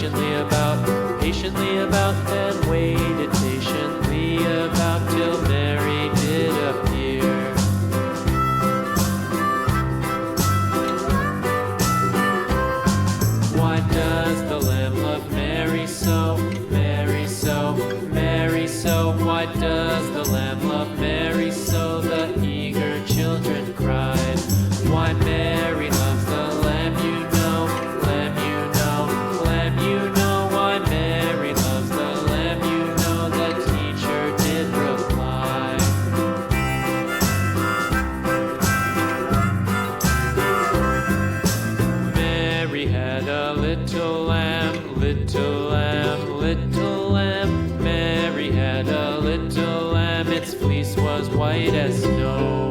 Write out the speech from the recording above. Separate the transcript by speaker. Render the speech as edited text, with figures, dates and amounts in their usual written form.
Speaker 1: patiently about, then waited patiently about till Mary did appear. Why does the Lamb love Mary so, Mary so, Mary so? Why does the Lamb love Mary so? The eager children cried. Why Mary loves the Lamb, you know, Lamb, you know, Lamb, you know. Why Mary loves the Lamb, you know, the teacher did reply. Mary had a little lamb, little lamb, little lamb. Mary had a little lamb, its fleece was white as snow.